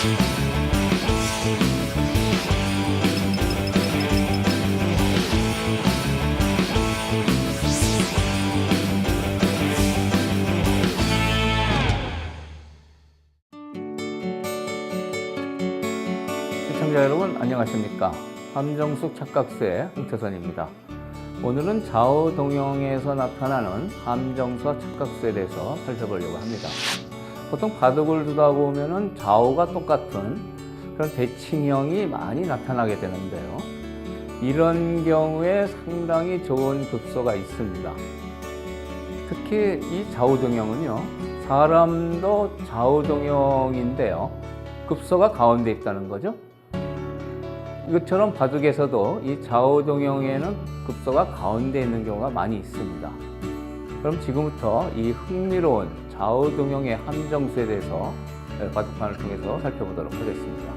시청자 여러분 안녕하십니까. 함정숙 착각수의 홍태선입니다. 오늘은 좌우동형에서 나타나는 함정수와 착각수에 대해서 살펴보려고 합니다. 보통 바둑을 두다 보면은 좌우가 똑같은 그런 대칭형이 많이 나타나게 되는데요. 이런 경우에 상당히 좋은 급소가 있습니다. 특히 이 좌우동형은요, 사람도 좌우동형인데요, 급소가 가운데 있다는 거죠. 이것처럼 바둑에서도 이 좌우동형에는 급소가 가운데 있는 경우가 많이 있습니다. 그럼 지금부터 이 흥미로운 좌우동형의 함정수에 대해서 바둑판을 통해서 살펴보도록 하겠습니다.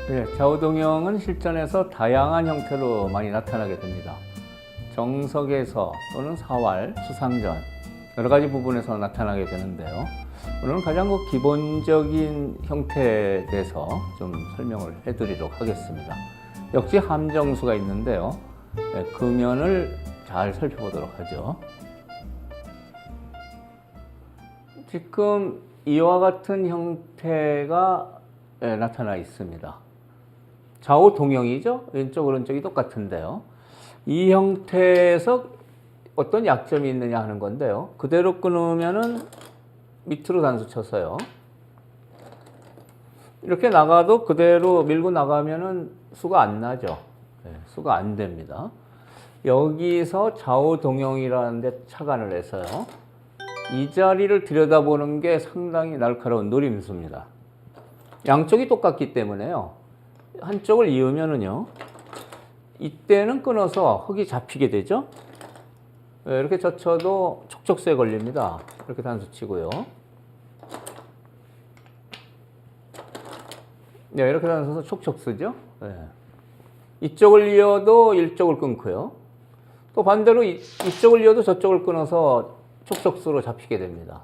네, 좌우동형은 실전에서 다양한 형태로 많이 나타나게 됩니다. 정석에서 또는 사활, 수상전 여러 가지 부분에서 나타나게 되는데요. 오늘은 가장 기본적인 형태에 대해서 좀 설명을 해드리도록 하겠습니다. 역시 함정수가 있는데요. 그 면을 잘 살펴보도록 하죠. 지금 이와 같은 형태가 나타나 있습니다. 좌우 동형이죠. 왼쪽 오른쪽이 똑같은데요. 이 형태에서 어떤 약점이 있느냐 하는 건데요. 그대로 끊으면은 밑으로 단수 쳐서요, 이렇게 나가도 그대로 밀고 나가면은 수가 안 나죠. 수가 안 됩니다. 여기서 좌우 동형이라는 데 착안을 해서요, 이 자리를 들여다보는 게 상당히 날카로운 노림수입니다. 양쪽이 똑같기 때문에요, 한쪽을 이으면은요, 이때는 끊어서 흙이 잡히게 되죠. 이렇게 젖혀도 촉촉수에 걸립니다. 이렇게 단수 치고요. 네, 이렇게 단수해서 촉촉수죠. 네. 이쪽을 이어도 이쪽을 끊고요. 또 반대로 이쪽을 이어도 저쪽을 끊어서 촉촉수로 잡히게 됩니다.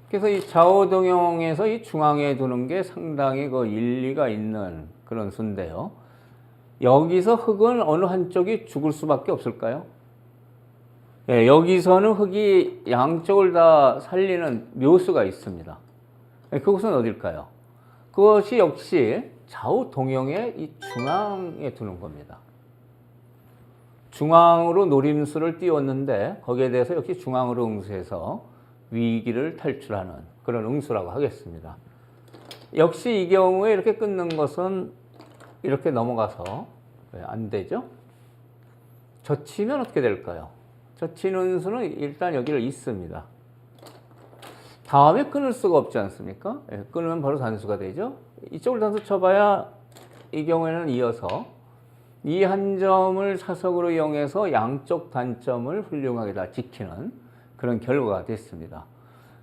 그래서 이 좌우동형에서 이 중앙에 두는 게 상당히 일리가 있는 그런 수인데요. 여기서 흙은 어느 한쪽이 죽을 수밖에 없을까요? 예, 여기서는 흙이 양쪽을 다 살리는 묘수가 있습니다. 예, 그것은 어딜까요? 그것이 역시 좌우 동형의 이 중앙에 두는 겁니다. 중앙으로 노림수를 띄웠는데 거기에 대해서 역시 중앙으로 응수해서 위기를 탈출하는 그런 응수라고 하겠습니다. 역시 이 경우에 이렇게 끊는 것은 이렇게 넘어가서 안 되죠. 젖히면 어떻게 될까요? 젖히는 수는 일단 여기를 잇습니다. 다음에 끊을 수가 없지 않습니까? 끊으면 바로 단수가 되죠. 이쪽을 단수 쳐봐야 이 경우에는 이어서 이 한 점을 사석으로 이용해서 양쪽 단점을 훌륭하게 다 지키는 그런 결과가 됐습니다.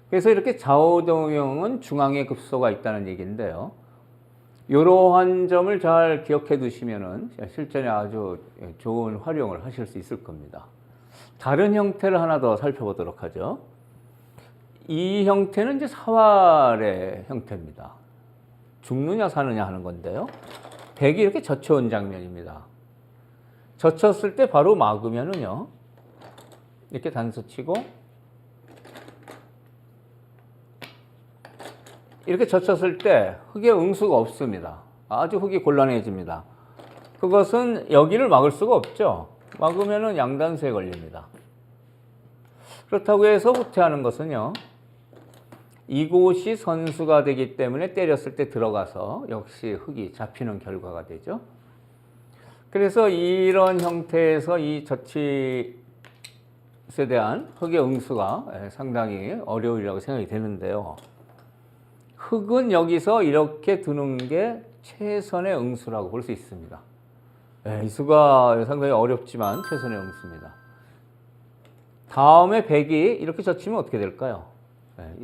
그래서 이렇게 좌우동형은 중앙에 급소가 있다는 얘기인데요. 이러한 점을 잘 기억해 두시면은 실전에 아주 좋은 활용을 하실 수 있을 겁니다. 다른 형태를 하나 더 살펴보도록 하죠. 이 형태는 이제 사활의 형태입니다. 죽느냐 사느냐 하는 건데요. 백이 이렇게 젖혀온 장면입니다. 젖혔을 때 바로 막으면은요, 이렇게 단수 치고 이렇게 젖혔을 때 흙에 응수가 없습니다. 아주 흙이 곤란해집니다. 그것은 여기를 막을 수가 없죠. 막으면은 양단수에 걸립니다. 그렇다고 해서 후퇴하는 것은요, 이곳이 선수가 되기 때문에 때렸을 때 들어가서 역시 흙이 잡히는 결과가 되죠. 그래서 이런 형태에서 이 젖hit에 대한 흙의 응수가 상당히 어려우리라고 생각이 되는데요. 흙은 여기서 이렇게 두는 게 최선의 응수라고 볼 수 있습니다. 이 수가 상당히 어렵지만 최선의 응수입니다. 다음에 백이 이렇게 젖히면 어떻게 될까요?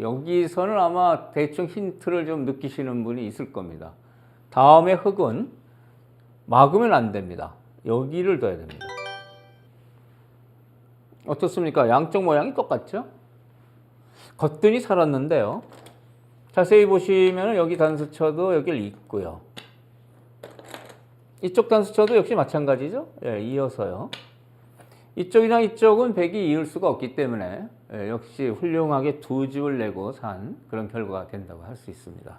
여기서는 아마 대충 힌트를 좀 느끼시는 분이 있을 겁니다. 다음에 흙은 막으면 안 됩니다. 여기를 둬야 됩니다. 어떻습니까? 양쪽 모양이 똑같죠? 겉등이 살았는데요. 자세히 보시면 여기 단수쳐도 여기를 잇고요. 이쪽 단수쳐도 역시 마찬가지죠. 예, 이어서요. 이쪽이랑 이쪽은 백이 이을 수가 없기 때문에 역시 훌륭하게 두 집을 내고 산 그런 결과가 된다고 할 수 있습니다.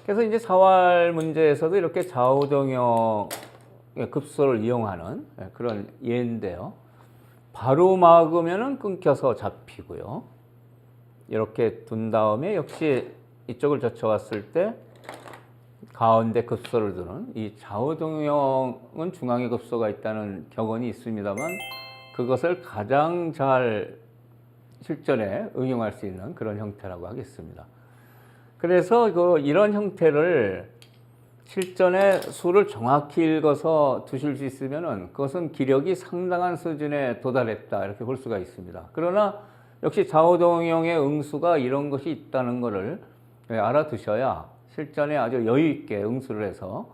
그래서 이제 사활 문제에서도 이렇게 좌우동형의 급소를 이용하는 그런 예인데요. 바로 막으면은 끊겨서 잡히고요. 이렇게 둔 다음에 역시 이쪽을 젖혀왔을 때 가운데 급소를 두는 이 좌우동형은 중앙에 급소가 있다는 격언이 있습니다만 그것을 가장 잘 실전에 응용할 수 있는 그런 형태라고 하겠습니다. 그래서 이런 형태를 실전에 수를 정확히 읽어서 두실 수 있으면은 그것은 기력이 상당한 수준에 도달했다 이렇게 볼 수가 있습니다. 그러나 역시 좌우동형의 응수가 이런 것이 있다는 것을 알아두셔야 실전에 아주 여유 있게 응수를 해서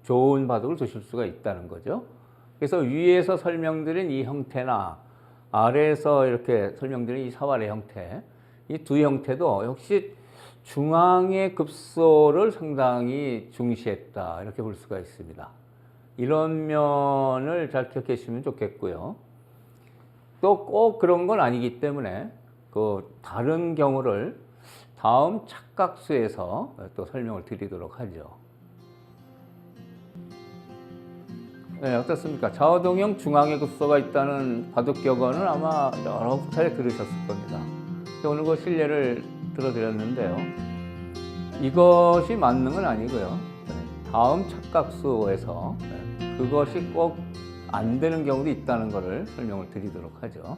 좋은 바둑을 두실 수가 있다는 거죠. 그래서 위에서 설명드린 이 형태나 아래에서 이렇게 설명드린 이 사활의 형태, 이 두 형태도 역시 중앙의 급소를 상당히 중시했다 이렇게 볼 수가 있습니다. 이런 면을 잘 기억해 주시면 좋겠고요. 또 꼭 그런 건 아니기 때문에 그 다른 경우를 다음 착각수에서 또 설명을 드리도록 하죠. 네, 어떻습니까? 좌우동형 중앙에 급소가 있다는 바둑격언을 아마 여러 차례 들으셨을 겁니다. 오늘 그 실례를 들어드렸는데요. 이것이 맞는 건 아니고요. 다음 착각수에서 그것이 꼭 안 되는 경우도 있다는 것을 설명을 드리도록 하죠.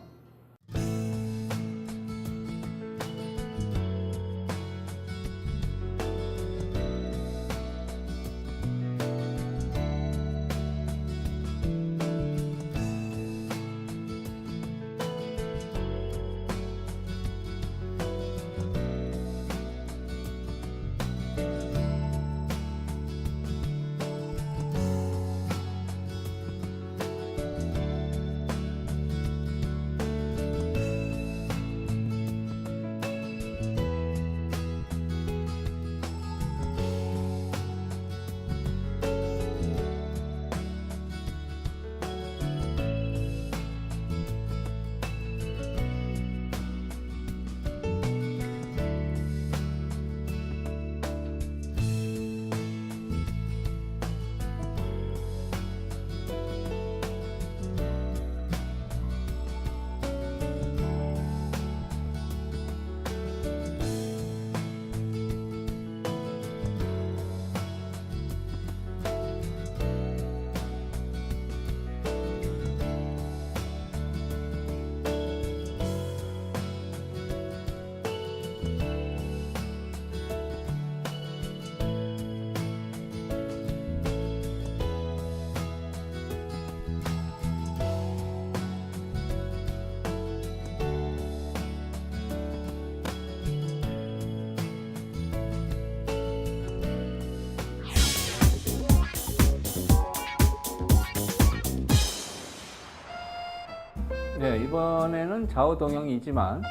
네, 이번에는 좌우동형이지만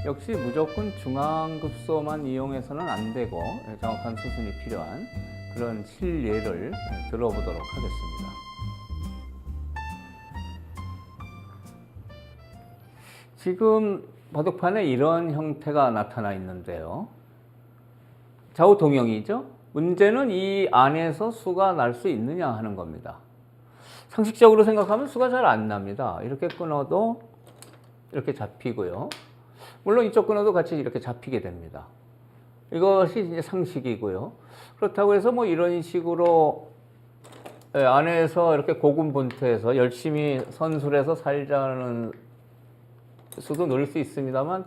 역시 무조건 중앙급소만 이용해서는 안 되고 정확한 수순이 필요한 그런 실예를 들어보도록 하겠습니다. 지금 바둑판에 이런 형태가 나타나 있는데요. 좌우동형이죠. 문제는 이 안에서 수가 날 수 있느냐 하는 겁니다. 상식적으로 생각하면 수가 잘 안 납니다. 이렇게 끊어도 이렇게 잡히고요. 물론 이쪽 끊어도 같이 이렇게 잡히게 됩니다. 이것이 이제 상식이고요. 그렇다고 해서 뭐 이런 식으로 안에서 이렇게 고군분투해서 열심히 선술해서 살자는 수도 노릴 수 있습니다만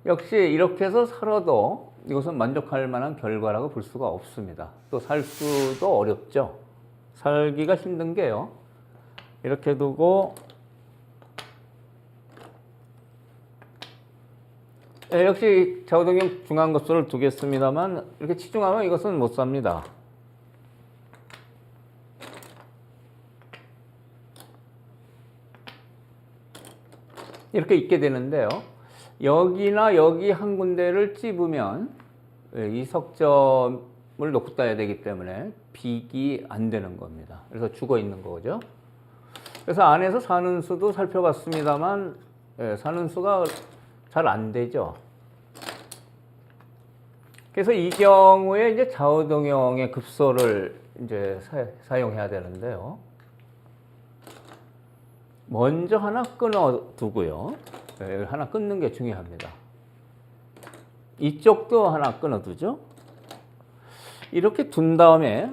역시 이렇게 해서 살아도 이것은 만족할 만한 결과라고 볼 수가 없습니다. 또 살 수도 어렵죠. 살기가 힘든 게요. 이렇게 두고 역시 좌우동형 중앙급소를 두겠습니다만 이렇게 치중하면 이것은 못 삽니다. 이렇게 있게 되는데요. 여기나 여기 한 군데를 찝으면 이 석점을 놓고 따야 되기 때문에 비기 안 되는 겁니다. 그래서 죽어 있는 거죠. 그래서 안에서 사는 수도 살펴봤습니다만 사는 수가 잘 안 되죠. 그래서 이 경우에 이제 좌우동형의 급소를 이제 사용해야 되는데요. 먼저 하나 끊어 두고요. 하나 끊는 게 중요합니다. 이쪽도 하나 끊어 두죠. 이렇게 둔 다음에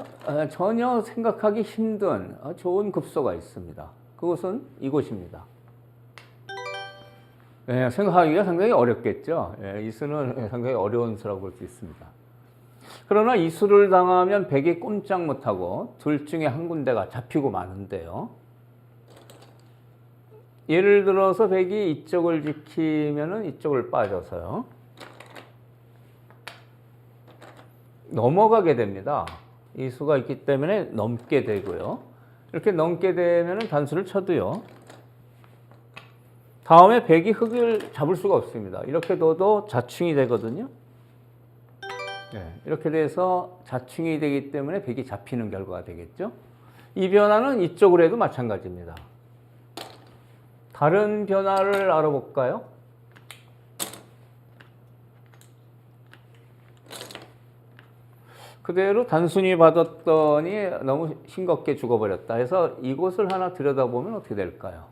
전혀 생각하기 힘든 좋은 급소가 있습니다. 그것은 이곳입니다. 생각하기가 상당히 어렵겠죠. 이 수는 상당히 어려운 수라고 볼 수 있습니다. 그러나 이 수를 당하면 백이 꼼짝 못하고 둘 중에 한 군데가 잡히고 마는데요. 예를 들어서 백이 이쪽을 지키면 이쪽을 빠져서요. 넘어가게 됩니다. 이 수가 있기 때문에 넘게 되고요. 이렇게 넘게 되면 단수를 쳐도요. 다음에 백이 흙을 잡을 수가 없습니다. 이렇게 둬도 자충이 되거든요. 이렇게 돼서 자충이 되기 때문에 백이 잡히는 결과가 되겠죠. 이 변화는 이쪽으로 해도 마찬가지입니다. 다른 변화를 알아볼까요? 그대로 단순히 받았더니 너무 싱겁게 죽어버렸다 해서 이곳을 하나 들여다보면 어떻게 될까요?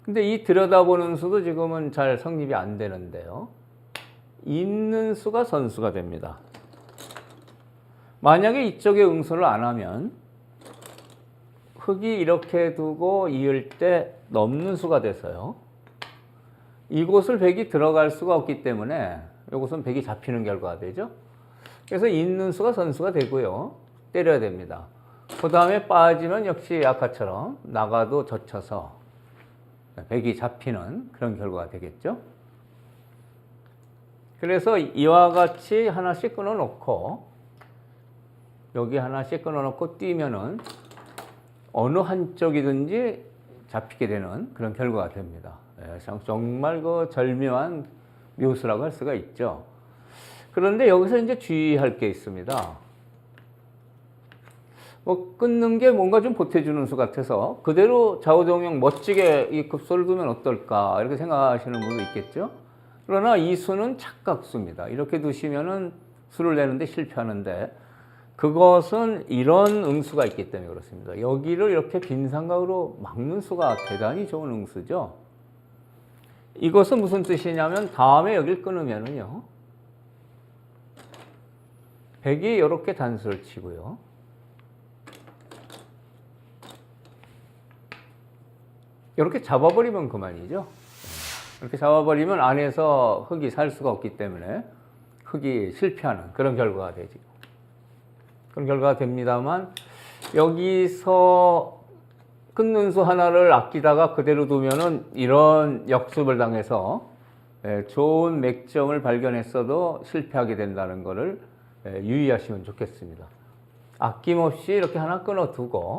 근데 이 들여다보는 수도 지금은 잘 성립이 안 되는데요. 있는 수가 선수가 됩니다. 만약에 이쪽에 응수를 안 하면 흙이 이렇게 두고 이을 때 넘는 수가 돼서요. 이곳을 백이 들어갈 수가 없기 때문에 이곳은 백이 잡히는 결과가 되죠. 그래서 있는 수가 선수가 되고요. 때려야 됩니다. 그 다음에 빠지면 역시 아까처럼 나가도 젖혀서 백이 잡히는 그런 결과가 되겠죠. 그래서 이와 같이 하나씩 끊어 놓고 여기 하나씩 끊어 놓고 뛰면은 어느 한쪽이든지 잡히게 되는 그런 결과가 됩니다. 정말 그 절묘한 묘수라고 할 수가 있죠. 그런데 여기서 이제 주의할 게 있습니다. 끊는 게 뭔가 좀 보태주는 수 같아서 그대로 좌우동형 멋지게 이 급소를 두면 어떨까 이렇게 생각하시는 분도 있겠죠. 그러나 이 수는 착각수입니다. 이렇게 두시면은 수를 내는데 실패하는데 그것은 이런 응수가 있기 때문에 그렇습니다. 여기를 이렇게 빈 삼각으로 막는 수가 대단히 좋은 응수죠. 이것은 무슨 뜻이냐면 다음에 여기를 끊으면은요. 백이 이렇게 단수를 치고요. 이렇게 잡아버리면 그만이죠. 이렇게 잡아버리면 안에서 흙이 살 수가 없기 때문에 흙이 실패하는 그런 결과가 되죠. 그런 결과가 됩니다만 여기서 끊는 수 하나를 아끼다가 그대로 두면은 이런 역습을 당해서 좋은 맥점을 발견했어도 실패하게 된다는 것을 유의하시면 좋겠습니다. 아낌없이 이렇게 하나 끊어두고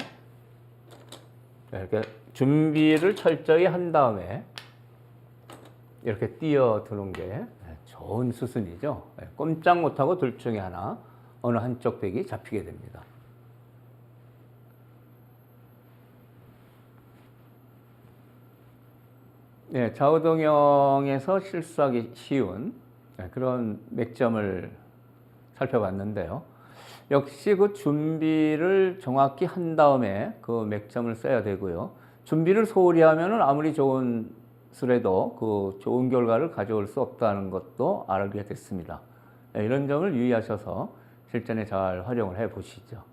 이렇게 준비를 철저히 한 다음에 이렇게 띄어두는 게 좋은 수순이죠. 꼼짝 못하고 둘 중에 하나 어느 한쪽 백이 잡히게 됩니다. 좌우동형에서 실수하기 쉬운 그런 맥점을 살펴봤는데요. 역시 그 준비를 정확히 한 다음에 그 맥점을 써야 되고요. 준비를 소홀히 하면은 아무리 좋은 수라도 그 좋은 결과를 가져올 수 없다는 것도 알게 됐습니다. 이런 점을 유의하셔서 실전에 잘 활용을 해 보시죠.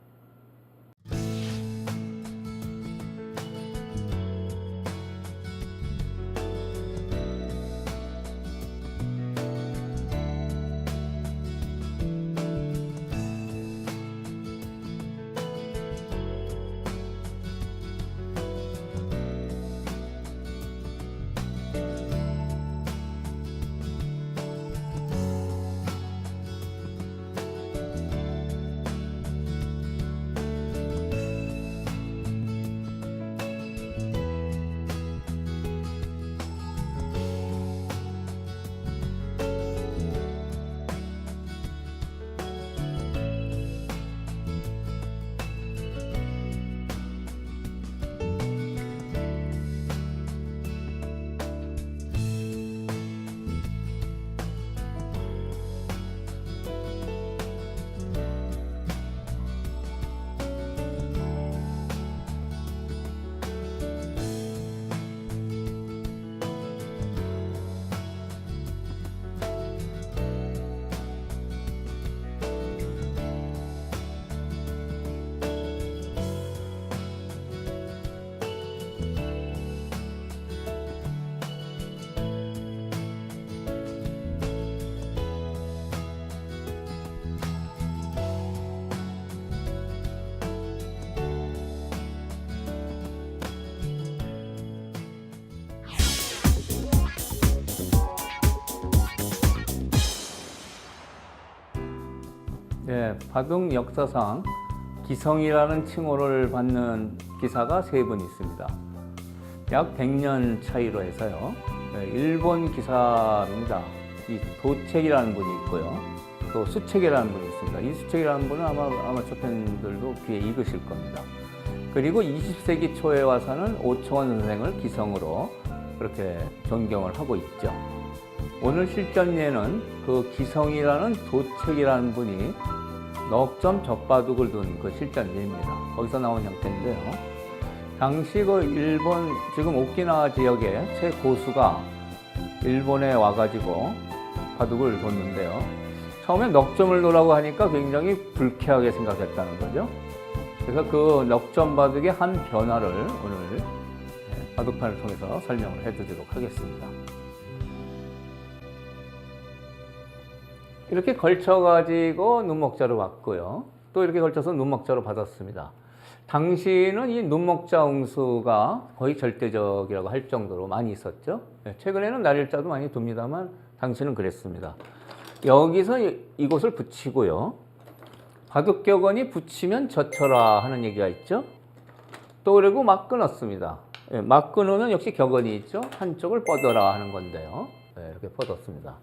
바둑 역사상 기성이라는 칭호를 받는 기사가 3분 있습니다. 약 100년 차이로 해서요. 일본 기사입니다. 이 도책이라는 분이 있고요. 또 수책이라는 분이 있습니다. 이 수책이라는 분은 아마추어 팬들도 귀에 익으실 겁니다. 그리고 20세기 초에 와서는 오청원 선생을 기성으로 그렇게 존경을 하고 있죠. 오늘 실전예는 그 기성이라는 도책이라는 분이 넉점 젖바둑을 둔 그 실전예입니다. 거기서 나온 형태인데요. 당시 그 일본, 지금 오키나와 지역의 최고수가 일본에 와가지고 바둑을 뒀는데요. 처음에 넉점을 놓으라고 하니까 굉장히 불쾌하게 생각했다는 거죠. 그래서 그 넉점 바둑의 한 변화를 오늘 바둑판을 통해서 설명을 해드리도록 하겠습니다. 이렇게 걸쳐가지고 눈목자로 받고요. 또 이렇게 걸쳐서 눈목자로 받았습니다. 당시는 이 눈목자 응수가 거의 절대적이라고 할 정도로 많이 있었죠. 최근에는 날일자도 많이 둡니다만 당시는 그랬습니다. 여기서 이곳을 붙이고요. 바둑격언이 붙이면 젖혀라 하는 얘기가 있죠. 또 그리고 막 끊었습니다. 막 끊으면 역시 격언이 있죠. 한쪽을 뻗어라 하는 건데요. 이렇게 뻗었습니다.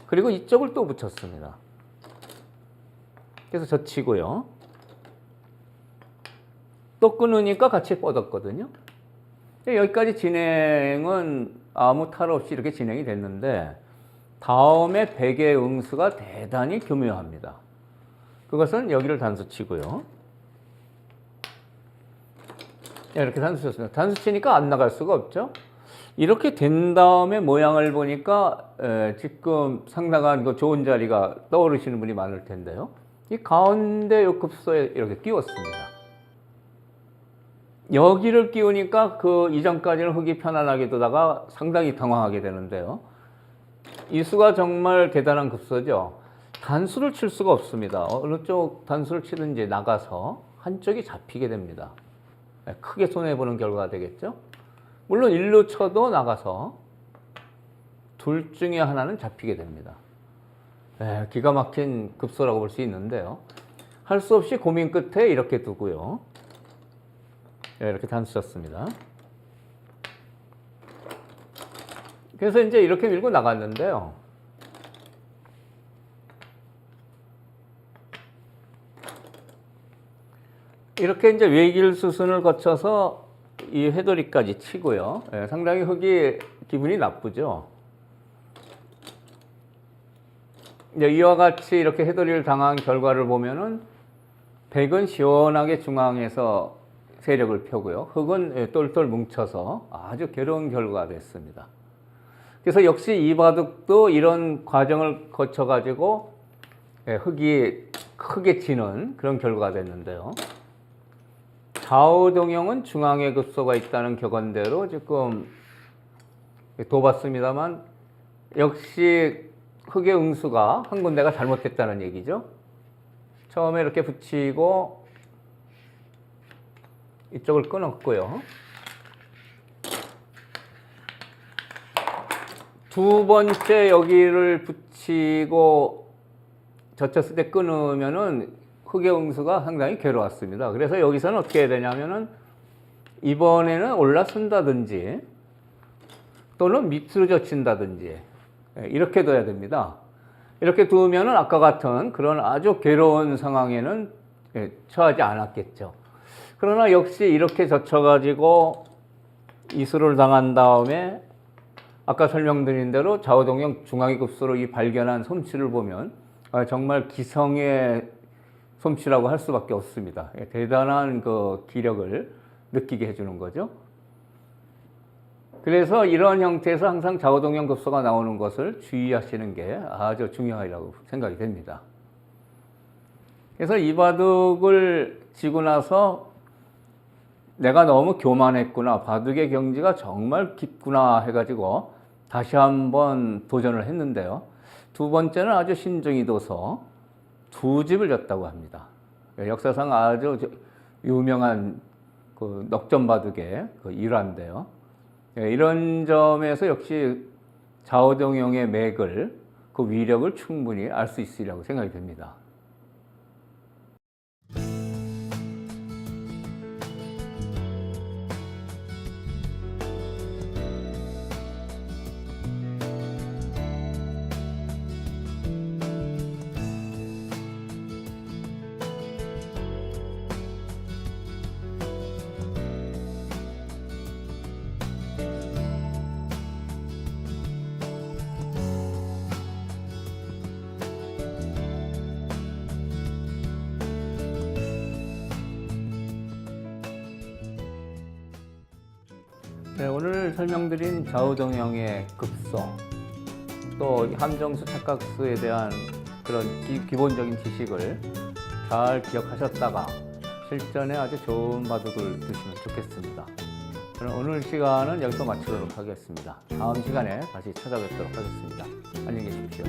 그리고 이쪽을 또 붙였습니다. 그래서 젖히고요. 또 끊으니까 같이 뻗었거든요. 여기까지 진행은 아무 탈 없이 이렇게 진행이 됐는데 다음에 백의 응수가 대단히 교묘합니다. 그것은 여기를 단수 치고요. 이렇게 단수 쳤습니다. 단수 치니까 안 나갈 수가 없죠. 이렇게 된 다음에 모양을 보니까 지금 상당한 그 좋은 자리가 떠오르시는 분이 많을 텐데요. 이 가운데 요 급소에 이렇게 끼웠습니다. 여기를 끼우니까 그 이전까지는 흙이 편안하게 두다가 상당히 당황하게 되는데요. 이 수가 정말 대단한 급소죠. 단수를 칠 수가 없습니다. 어느 쪽 단수를 치든지 나가서 한쪽이 잡히게 됩니다. 크게 손해보는 결과가 되겠죠. 물론 일로 쳐도 나가서 둘 중에 하나는 잡히게 됩니다. 기가 막힌 급소라고 볼 수 있는데요. 할 수 없이 고민 끝에 이렇게 두고요. 이렇게 단수 쳤습니다. 그래서 이제 이렇게 밀고 나갔는데요. 이렇게 이제 외길수순을 거쳐서 이 회돌이까지 치고요. 상당히 흙이 기분이 나쁘죠. 이제 이와 같이 이렇게 회돌이를 당한 결과를 보면은 백은 시원하게 중앙에서 세력을 펴고요. 흙은 똘똘 뭉쳐서 아주 괴로운 결과가 됐습니다. 그래서 역시 이 바둑도 이런 과정을 거쳐가지고 흙이 크게 지는 그런 결과가 됐는데요. 좌우동형은 중앙에 급소가 있다는 격언대로 지금 둬봤습니다만 역시 흙의 응수가 한 군데가 잘못됐다는 얘기죠. 처음에 이렇게 붙이고 이쪽을 끊었고요. 두 번째 여기를 붙이고 젖혔을 때 끊으면은 흙의 응수가 상당히 괴로웠습니다. 그래서 여기서는 어떻게 해야 되냐면은 이번에는 올라선다든지 또는 밑으로 젖힌다든지 이렇게 둬야 됩니다. 이렇게 두면은 아까 같은 그런 아주 괴로운 상황에는 처하지 않았겠죠. 그러나 역시 이렇게 젖혀가지고 이수를 당한 다음에 아까 설명드린 대로 좌우동형 중앙의 급소로 이 발견한 솜씨를 보면 정말 기성의 솜씨라고 할 수밖에 없습니다. 대단한 그 기력을 느끼게 해주는 거죠. 그래서 이런 형태에서 항상 좌우동형 급소가 나오는 것을 주의하시는 게 아주 중요하다고 생각이 됩니다. 그래서 이 바둑을 지고 나서 내가 너무 교만했구나, 바둑의 경지가 정말 깊구나 해가지고 다시 한번 도전을 했는데요. 두 번째는 아주 신중히 둬서 두 집을 졌다고 합니다. 역사상 아주 유명한 그 넉점 바둑의 그 일화인데요. 이런 점에서 역시 좌우동형의 맥을 그 위력을 충분히 알 수 있으리라고 생각이 됩니다. 네, 오늘 설명드린 좌우동형의 급소, 또 함정수 착각수에 대한 그런 기본적인 지식을 잘 기억하셨다가 실전에 아주 좋은 바둑을 두시면 좋겠습니다. 저는 오늘 시간은 여기서 마치도록 하겠습니다. 다음 시간에 다시 찾아뵙도록 하겠습니다. 안녕히 계십시오.